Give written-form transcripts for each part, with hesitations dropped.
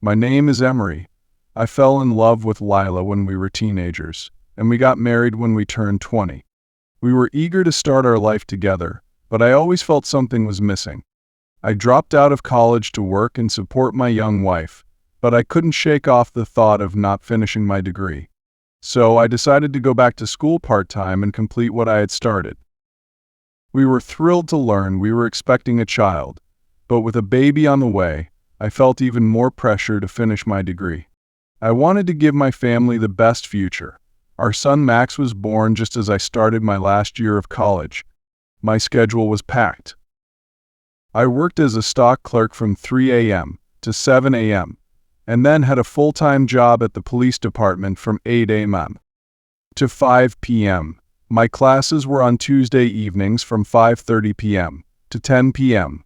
My name is Emery. I fell in love with Lila when we were teenagers, and we got married when we turned 20. We were eager to start our life together, but I always felt something was missing. I dropped out of college to work and support my young wife, but I couldn't shake off the thought of not finishing my degree. So I decided to go back to school part-time and complete what I had started. We were thrilled to learn we were expecting a child, but with a baby on the way, I felt even more pressure to finish my degree. I wanted to give my family the best future. Our son Max was born just as I started my last year of college. My schedule was packed. I worked as a stock clerk from 3 a.m. to 7 a.m., and then had a full-time job at the police department from 8 a.m. to 5 p.m. My classes were on Tuesday evenings from 5:30 p.m. to 10 p.m.,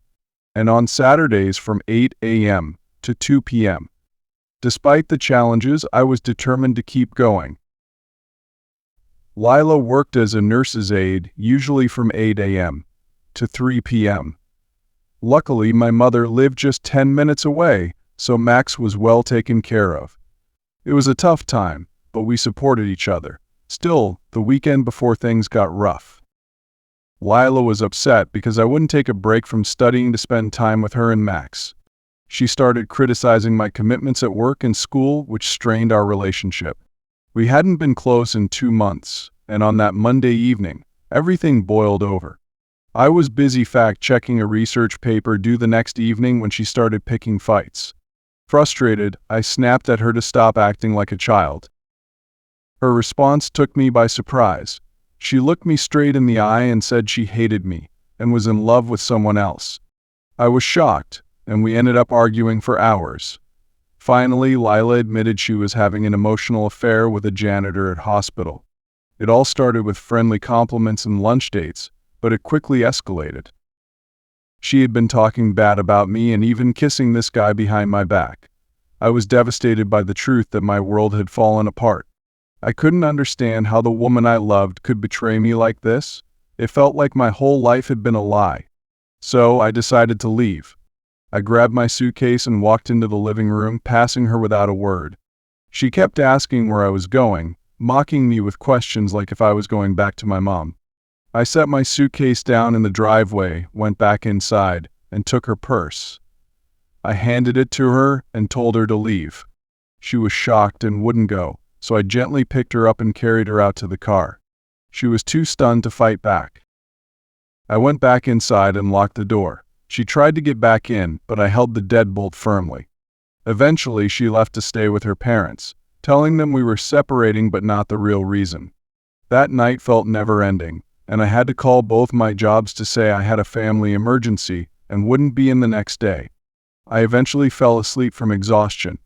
and on Saturdays from 8 a.m. to 2 p.m. Despite the challenges, I was determined to keep going. Lila worked as a nurse's aide, usually from 8 a.m. to 3 p.m. Luckily, my mother lived just 10 minutes away, so Max was well taken care of. It was a tough time, but we supported each other. Still, the weekend before things got rough. Lila was upset because I wouldn't take a break from studying to spend time with her and Max. She started criticizing my commitments at work and school, which strained our relationship. We hadn't been close in 2 months, and on that Monday evening, everything boiled over. I was busy fact-checking a research paper due the next evening when she started picking fights. Frustrated, I snapped at her to stop acting like a child. Her response took me by surprise. She looked me straight in the eye and said she hated me and was in love with someone else. I was shocked, and we ended up arguing for hours. Finally, Lila admitted she was having an emotional affair with a janitor at hospital. It all started with friendly compliments and lunch dates, but it quickly escalated. She had been talking bad about me and even kissing this guy behind my back. I was devastated by the truth that my world had fallen apart. I couldn't understand how the woman I loved could betray me like this. It felt like my whole life had been a lie. So I decided to leave. I grabbed my suitcase and walked into the living room, passing her without a word. She kept asking where I was going, mocking me with questions like if I was going back to my mom. I set my suitcase down in the driveway, went back inside, and took her purse. I handed it to her and told her to leave. She was shocked and wouldn't go, so I gently picked her up and carried her out to the car. She was too stunned to fight back. I went back inside and locked the door. She tried to get back in, but I held the deadbolt firmly. Eventually, she left to stay with her parents, telling them we were separating but not the real reason. That night felt never-ending, and I had to call both my jobs to say I had a family emergency and wouldn't be in the next day. I eventually fell asleep from exhaustion.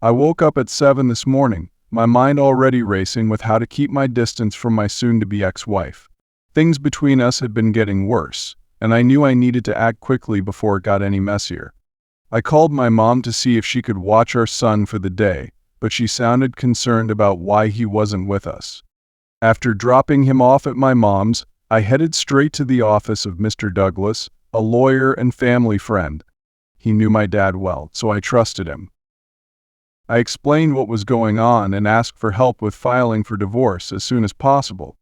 I woke up at 7 this morning, my mind already racing with how to keep my distance from my soon-to-be ex-wife. Things between us had been getting worse, and I knew I needed to act quickly before it got any messier. I called my mom to see if she could watch our son for the day, but she sounded concerned about why he wasn't with us. After dropping him off at my mom's, I headed straight to the office of Mr. Douglas, a lawyer and family friend. He knew my dad well, so I trusted him. I explained what was going on and asked for help with filing for divorce as soon as possible.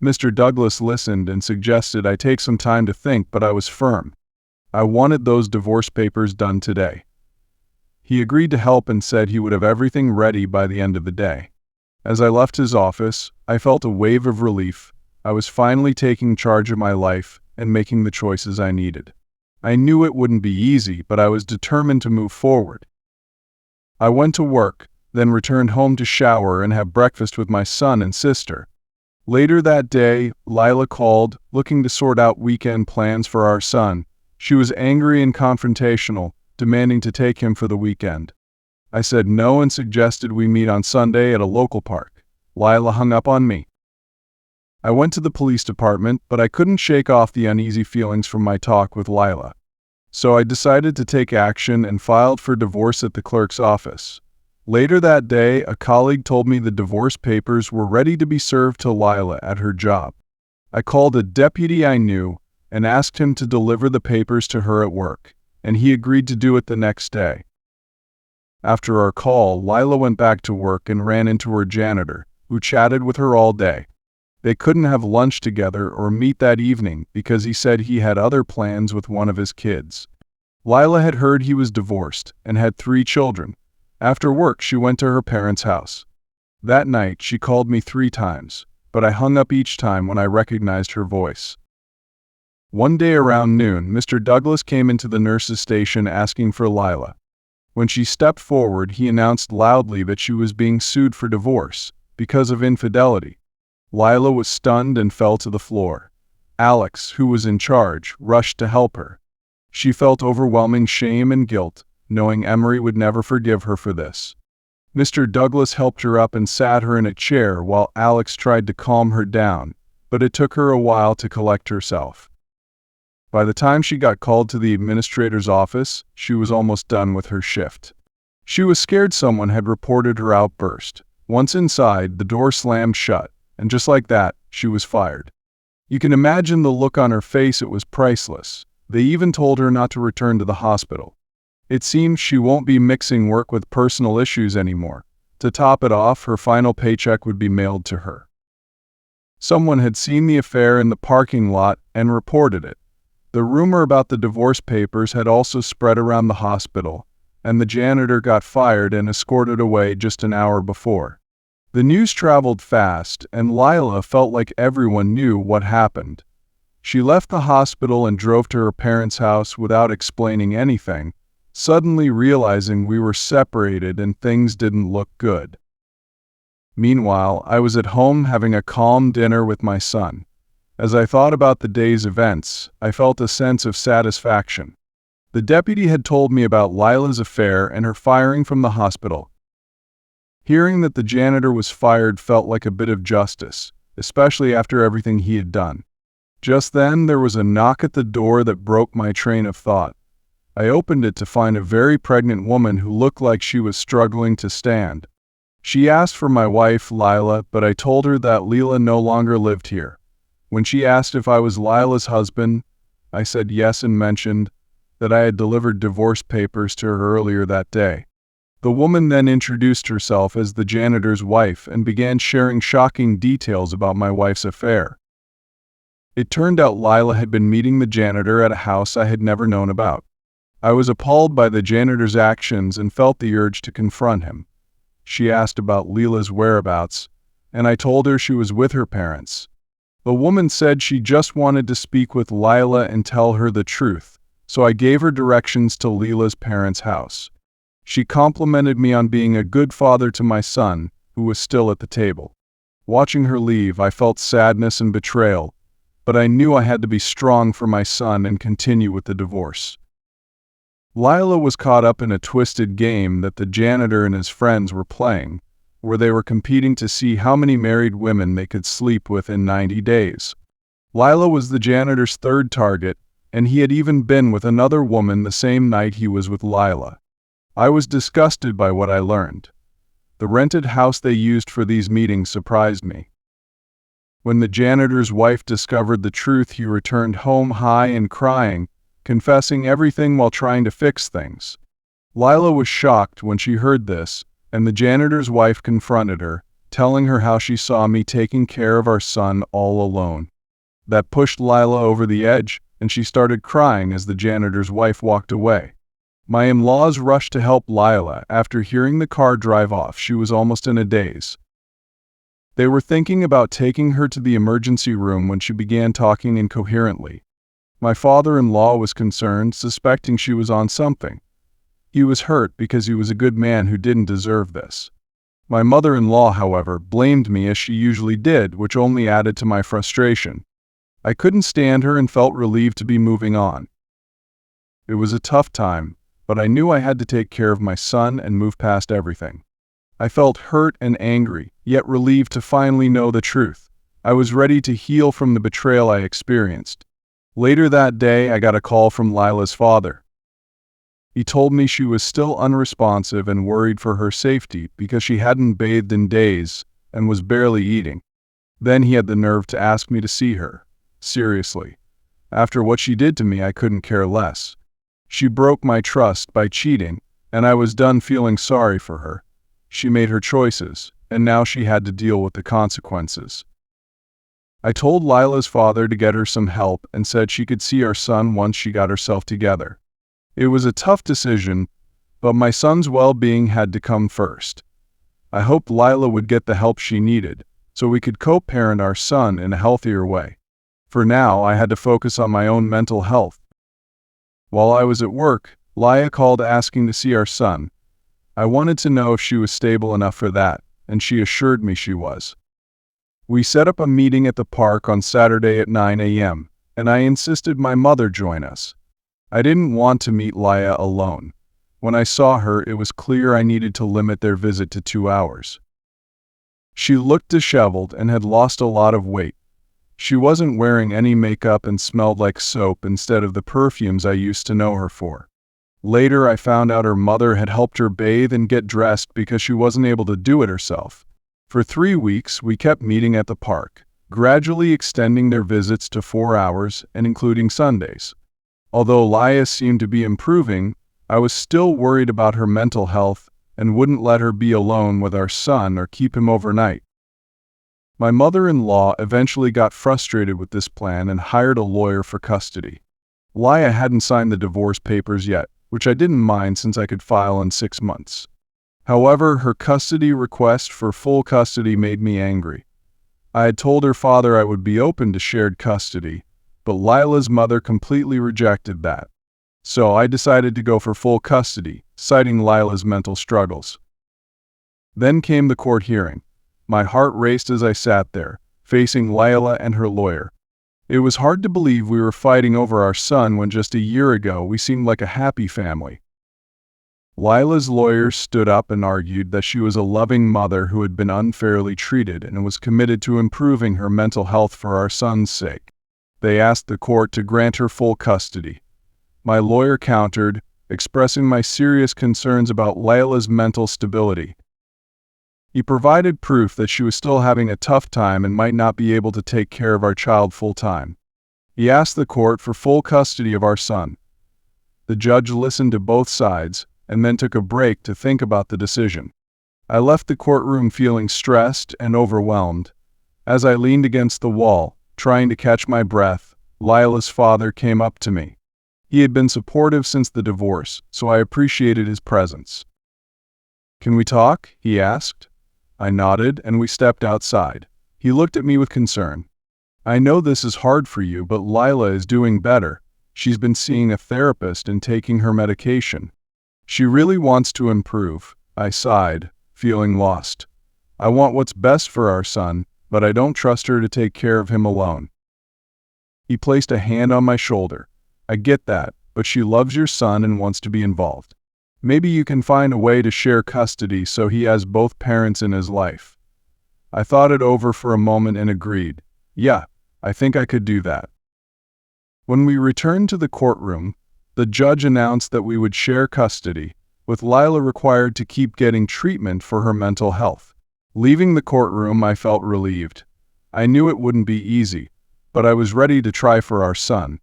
Mr. Douglas listened and suggested I take some time to think, but I was firm. I wanted those divorce papers done today. He agreed to help and said he would have everything ready by the end of the day. As I left his office, I felt a wave of relief. I was finally taking charge of my life and making the choices I needed. I knew it wouldn't be easy, but I was determined to move forward. I went to work, then returned home to shower and have breakfast with my son and sister. Later that day, Lila called, looking to sort out weekend plans for our son. She was angry and confrontational, demanding to take him for the weekend. I said no and suggested we meet on Sunday at a local park. Lila hung up on me. I went to the police department, but I couldn't shake off the uneasy feelings from my talk with Lila. So I decided to take action and filed for divorce at the clerk's office. Later that day, a colleague told me the divorce papers were ready to be served to Lila at her job. I called a deputy I knew and asked him to deliver the papers to her at work, and he agreed to do it the next day. After our call, Lila went back to work and ran into her janitor, who chatted with her all day. They couldn't have lunch together or meet that evening because he said he had other plans with one of his kids. Lila had heard he was divorced and had 3 children. After work, she went to her parents' house. That night, she called me 3 times, but I hung up each time when I recognized her voice. One day around noon, Mr. Douglas came into the nurse's station asking for Lila. When she stepped forward, he announced loudly that she was being sued for divorce because of infidelity. Lila was stunned and fell to the floor. Alex, who was in charge, rushed to help her. She felt overwhelming shame and guilt, knowing Emery would never forgive her for this. Mr. Douglas helped her up and sat her in a chair while Alex tried to calm her down, but it took her a while to collect herself. By the time she got called to the administrator's office, she was almost done with her shift. She was scared someone had reported her outburst. Once inside, the door slammed shut, and just like that, she was fired. You can imagine the look on her face. It was priceless. They even told her not to return to the hospital. It seems she won't be mixing work with personal issues anymore. To top it off, her final paycheck would be mailed to her. Someone had seen the affair in the parking lot and reported it. The rumor about the divorce papers had also spread around the hospital, and the janitor got fired and escorted away just an hour before. The news traveled fast, and Lila felt like everyone knew what happened. She left the hospital and drove to her parents' house without explaining anything, suddenly realizing we were separated and things didn't look good. Meanwhile, I was at home having a calm dinner with my son. As I thought about the day's events, I felt a sense of satisfaction. The deputy had told me about Lila's affair and her firing from the hospital. Hearing that the janitor was fired felt like a bit of justice, especially after everything he had done. Just then, there was a knock at the door that broke my train of thought. I opened it to find a very pregnant woman who looked like she was struggling to stand. She asked for my wife, Lila, but I told her that Lila no longer lived here. When she asked if I was Lila's husband, I said yes and mentioned that I had delivered divorce papers to her earlier that day. The woman then introduced herself as the janitor's wife and began sharing shocking details about my wife's affair. It turned out Lila had been meeting the janitor at a house I had never known about. I was appalled by the janitor's actions and felt the urge to confront him. She asked about Lila's whereabouts, and I told her she was with her parents. The woman said she just wanted to speak with Lila and tell her the truth, so I gave her directions to Lila's parents' house. She complimented me on being a good father to my son, who was still at the table. Watching her leave, I felt sadness and betrayal, but I knew I had to be strong for my son and continue with the divorce. Lila was caught up in a twisted game that the janitor and his friends were playing, where they were competing to see how many married women they could sleep with in 90 days. Lila was the janitor's 3rd target, and he had even been with another woman the same night he was with Lila. I was disgusted by what I learned. The rented house they used for these meetings surprised me. When the janitor's wife discovered the truth, he returned home high and crying, confessing everything while trying to fix things. Lila was shocked when she heard this, and the janitor's wife confronted her, telling her how she saw me taking care of our son all alone. That pushed Lila over the edge, and she started crying as the janitor's wife walked away. My in-laws rushed to help Lila. After hearing the car drive off, she was almost in a daze. They were thinking about taking her to the emergency room when she began talking incoherently. My father-in-law was concerned, suspecting she was on something. He was hurt because he was a good man who didn't deserve this. My mother-in-law, however, blamed me as she usually did, which only added to my frustration. I couldn't stand her and felt relieved to be moving on. It was a tough time, but I knew I had to take care of my son and move past everything. I felt hurt and angry, yet relieved to finally know the truth. I was ready to heal from the betrayal I experienced. Later that day, I got a call from Lila's father. He told me she was still unresponsive and worried for her safety because she hadn't bathed in days and was barely eating. Then he had the nerve to ask me to see her. Seriously. After what she did to me, I couldn't care less. She broke my trust by cheating, and I was done feeling sorry for her. She made her choices, and now she had to deal with the consequences. I told Lila's father to get her some help and said she could see our son once she got herself together. It was a tough decision, but my son's well-being had to come first. I hoped Lila would get the help she needed, so we could co-parent our son in a healthier way. For now, I had to focus on my own mental health. While I was at work, Lila called asking to see our son. I wanted to know if she was stable enough for that, and she assured me she was. We set up a meeting at the park on Saturday at 9 a.m., and I insisted my mother join us. I didn't want to meet Lila alone. When I saw her, it was clear I needed to limit their visit to 2 hours. She looked disheveled and had lost a lot of weight. She wasn't wearing any makeup and smelled like soap instead of the perfumes I used to know her for. Later, I found out her mother had helped her bathe and get dressed because she wasn't able to do it herself. For 3 weeks, we kept meeting at the park, gradually extending their visits to 4 hours and including Sundays. Although Lila seemed to be improving, I was still worried about her mental health and wouldn't let her be alone with our son or keep him overnight. My mother-in-law eventually got frustrated with this plan and hired a lawyer for custody. Lila hadn't signed the divorce papers yet, which I didn't mind since I could file in 6 months. However, her custody request for full custody made me angry. I had told her father I would be open to shared custody, but Lila's mother completely rejected that. So I decided to go for full custody, citing Lila's mental struggles. Then came the court hearing. My heart raced as I sat there, facing Lila and her lawyer. It was hard to believe we were fighting over our son when just a year ago we seemed like a happy family. Lila's lawyer stood up and argued that she was a loving mother who had been unfairly treated and was committed to improving her mental health for our son's sake. They asked the court to grant her full custody. My lawyer countered, expressing my serious concerns about Lila's mental stability. He provided proof that she was still having a tough time and might not be able to take care of our child full-time. He asked the court for full custody of our son. The judge listened to both sides and then took a break to think about the decision. I left the courtroom feeling stressed and overwhelmed. As I leaned against the wall, trying to catch my breath, Lila's father came up to me. He had been supportive since the divorce, so I appreciated his presence. "Can we talk?" he asked. I nodded, and we stepped outside. He looked at me with concern. "I know this is hard for you, but Lila is doing better. She's been seeing a therapist and taking her medication. She really wants to improve." I sighed, feeling lost. I want what's best for our son, but I don't trust her to take care of him alone. He placed a hand on my shoulder. "I get that, but she loves your son and wants to be involved. Maybe you can find a way to share custody so he has both parents in his life." I thought it over for a moment and agreed. Yeah, I think I could do that. When we returned to the courtroom, the judge announced that we would share custody, with Lila required to keep getting treatment for her mental health. Leaving the courtroom, I felt relieved. I knew it wouldn't be easy, but I was ready to try for our son.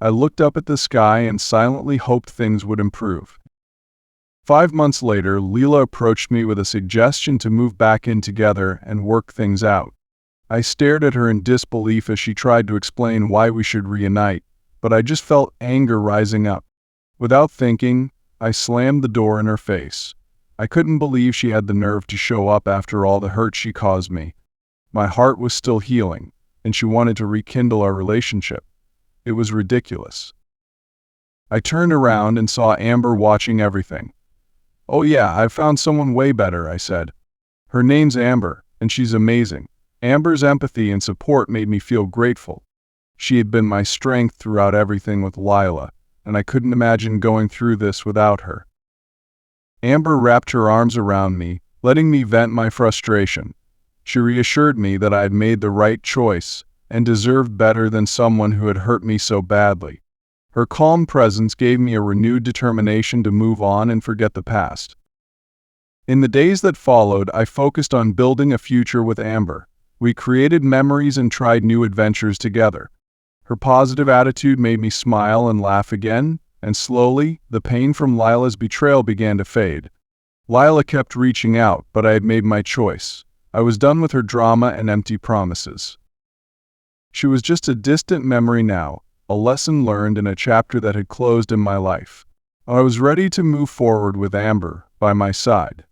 I looked up at the sky and silently hoped things would improve. 5 months later, Lila approached me with a suggestion to move back in together and work things out. I stared at her in disbelief as she tried to explain why we should reunite, but I just felt anger rising up. Without thinking, I slammed the door in her face. I couldn't believe she had the nerve to show up after all the hurt she caused me. My heart was still healing, and she wanted to rekindle our relationship. It was ridiculous. I turned around and saw Amber watching everything. "Oh yeah, I've found someone way better," I said. "Her name's Amber, and she's amazing." Amber's empathy and support made me feel grateful. She had been my strength throughout everything with Lila, and I couldn't imagine going through this without her. Amber wrapped her arms around me, letting me vent my frustration. She reassured me that I had made the right choice and deserved better than someone who had hurt me so badly. Her calm presence gave me a renewed determination to move on and forget the past. In the days that followed, I focused on building a future with Amber. We created memories and tried new adventures together. Her positive attitude made me smile and laugh again, and slowly, the pain from Lila's betrayal began to fade. Lila kept reaching out, but I had made my choice. I was done with her drama and empty promises. She was just a distant memory now, a lesson learned and a chapter that had closed in my life. I was ready to move forward with Amber by my side.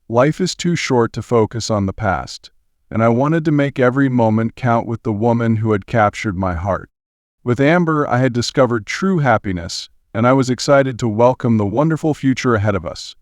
Life is too short to focus on the past, and I wanted to make every moment count with the woman who had captured my heart. With Amber, I had discovered true happiness, and I was excited to welcome the wonderful future ahead of us.